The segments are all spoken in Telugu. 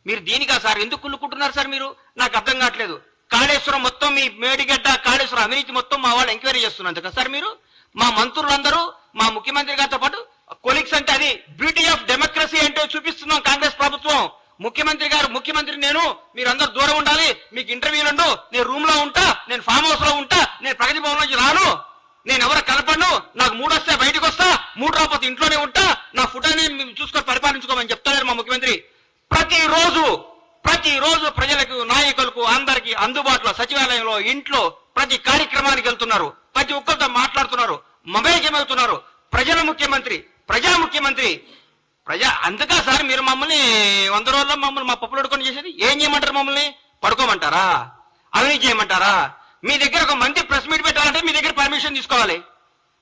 మీరు దీనికా సార్ ఎందుకు కుళ్ళుకుంటున్నారు సార్? మీరు నాకు అర్థం కావట్లేదు. కాళేశ్వరం మొత్తం మీ మేడిగడ్డ కాళేశ్వరం అవినీతి మొత్తం మా వాళ్ళు ఎంక్వైరీ చేస్తున్నారు కదా సార్. మీరు మా మంత్రులందరూ మా ముఖ్యమంత్రి గారితో పాటు కొలీగ్స్ అంటే అది బ్యూటీ ఆఫ్ డెమోక్రసీ అంటే చూపిస్తున్నాం కాంగ్రెస్ ప్రభుత్వం. ముఖ్యమంత్రి నేను మీరందరూ దూరం ఉండాలి, మీకు ఇంటర్వ్యూలు ఉండు, నేను రూమ్ లో ఉంటా, నేను ఫామ్ హౌస్ లో ఉంటా, నేను ప్రగతి భవన్ నుంచి రాను, నేను ఎవరు కలపను, నాకు 3 వస్తే బయటకు వస్తా, 3 రాకపోతే ఇంట్లోనే ఉంటా, నా ఫుడ్ అనేది చూసుకొని పరిపాలించుకోమని చెప్తున్నారు మా ముఖ్యమంత్రి. ప్రతిరోజు ప్రజలకు నాయకులకు అందరికి అందుబాటులో సచివాలయంలో ఇంట్లో ప్రతి కార్యక్రమానికి వెళ్తున్నారు, ప్రతి ఒక్కరితో మాట్లాడుతున్నారు, మమేకమవుతున్నారు. ప్రజా ముఖ్యమంత్రి అందుకా సార్ మీరు మమ్మల్ని 100 రోజుల్లో మమ్మల్ని మా పప్పులు అడుకొని చేసేది. ఏం చేయమంటారు? మమ్మల్ని పడుకోమంటారా? అవినీతి చేయమంటారా? మీ దగ్గర ఒక మంత్రి ప్రెస్ మీట్ పెట్టాలంటే మీ దగ్గర పర్మిషన్ తీసుకోవాలి.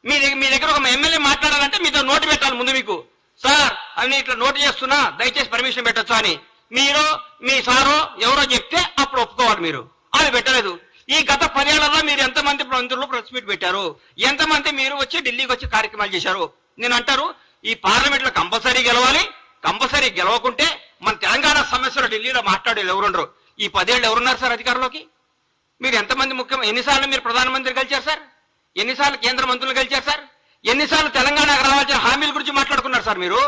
మీ దగ్గర ఒక ఎమ్మెల్యే మాట్లాడాలంటే మీతో నోటు పెట్టాలి ముందు. మీకు సార్ అవి ఇట్లా నోటు చేస్తున్నా దయచేసి పర్మిషన్ పెట్టొచ్చు అని మీరు మీ సారో ఎవరో చెప్తే అప్పుడు ఒప్పుకోవాలి. మీరు అది పెట్టలేదు. ఈ గత 10 ఏళ్లలో మీరు ఎంతమంది మంత్రులు ప్రెస్ మీట్ పెట్టారు? ఎంతమంది మీరు వచ్చి ఢిల్లీకి వచ్చి కార్యక్రమాలు చేశారు? నేను అంటారు ఈ పార్లమెంట్ లో కంపల్సరీ గెలవాలి. కంపల్సరీ గెలవకుంటే మన తెలంగాణ సమస్యలు ఢిల్లీలో మాట్లాడేది ఎవరుండరు. ఈ 10 ఏళ్ళు ఎవరున్నారు సార్ అధికారంలోకి? మీరు ఎంతమంది ఎన్నిసార్లు మీరు ప్రధానమంత్రి కలిచారు సార్? ఎన్నిసార్లు కేంద్ర మంత్రులు కలిచారు సార్? ఎన్నిసార్లు తెలంగాణకు రావాల్సిన హామీల గురించి మాట్లాడుకున్నారు సార్? మీరు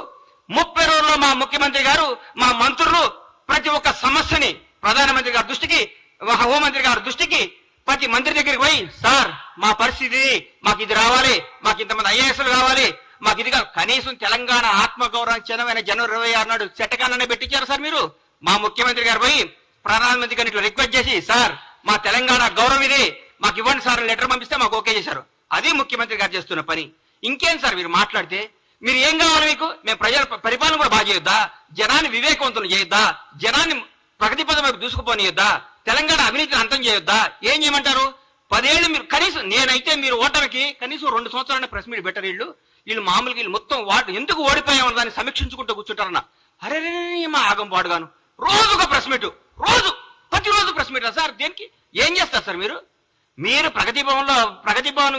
30 రోజుల్లో మా ముఖ్యమంత్రి గారు మా మంత్రులు ప్రతి ఒక్క సమస్యని ప్రధానమంత్రి గారి దృష్టికి, హోంమంత్రి గారి దృష్టికి, ప్రతి మంత్రి దగ్గరికి పోయి సార్ మా పరిస్థితి, మాకు ఇది రావాలి, మాకు ఇంతమంది ఐఏఎస్లు కావాలి, మాకు ఇది కనీసం తెలంగాణ ఆత్మగౌరవం చిన్నమైన జనవరి 26 నాడు చట్టకాలనే పెట్టించారు సార్. మీరు మా ముఖ్యమంత్రి గారు పోయి ప్రధానమంత్రి గారిని ఇట్లా రిక్వెస్ట్ చేసి సార్ మా తెలంగాణ గౌరవం ఇది, మాకు ఇవ్వండి సార్ లెటర్ పంపిస్తే మాకు ఓకే చేశారు. అది ముఖ్యమంత్రి గారు చేస్తున్న పని. ఇంకేం సార్ మీరు మాట్లాడితే? మీరు ఏం కావాలి మీకు? మేము ప్రజల పరిపాలన కూడా బాగా చేయొద్దా? జనాన్ని వివేకవంతులు చేయొద్దా? జనాన్ని ప్రగతి పదం వైపు దూసుకుపోనియొద్దా? తెలంగాణ అవినీతిని అంతం చేయొద్దా? ఏం చేయమంటారు? 10 ఏళ్ళు మీరు కనీసం, నేనైతే మీరు ఓటమికి కనీసం 2 సంవత్సరాలు ప్రెస్ మీట్ పెట్టరు. వీళ్ళు మామూలుగా వీళ్ళు మొత్తం ఎందుకు ఓడిపోయామని దాన్ని సమీక్షించుకుంటూ కూర్చుంటారన్న. అరే మా ఆగం పాడుగాను రోజుక ప్రెస్ మీట్, ప్రతిరోజు ప్రెస్ మీట్ సార్. దేనికి? ఏం చేస్తారు సార్ మీరు? మీరు ప్రగతి భవన్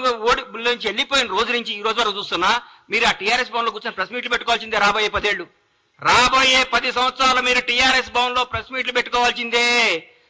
నుంచి వెళ్ళిపోయిన రోజు నుంచి ఈ రోజు వరకు చూస్తున్నా మీరు ఆ టీఆర్ఎస్ భవన్ లో కూర్చొని ప్రెస్ మీట్లు పెట్టుకోవాల్సిందే. రాబోయే 10 ఏళ్ళు, రాబోయే 10 సంవత్సరాలు మీరు టీఆర్ఎస్ భవన్ లో ప్రెస్ మీట్లు పెట్టుకోవాల్సిందే.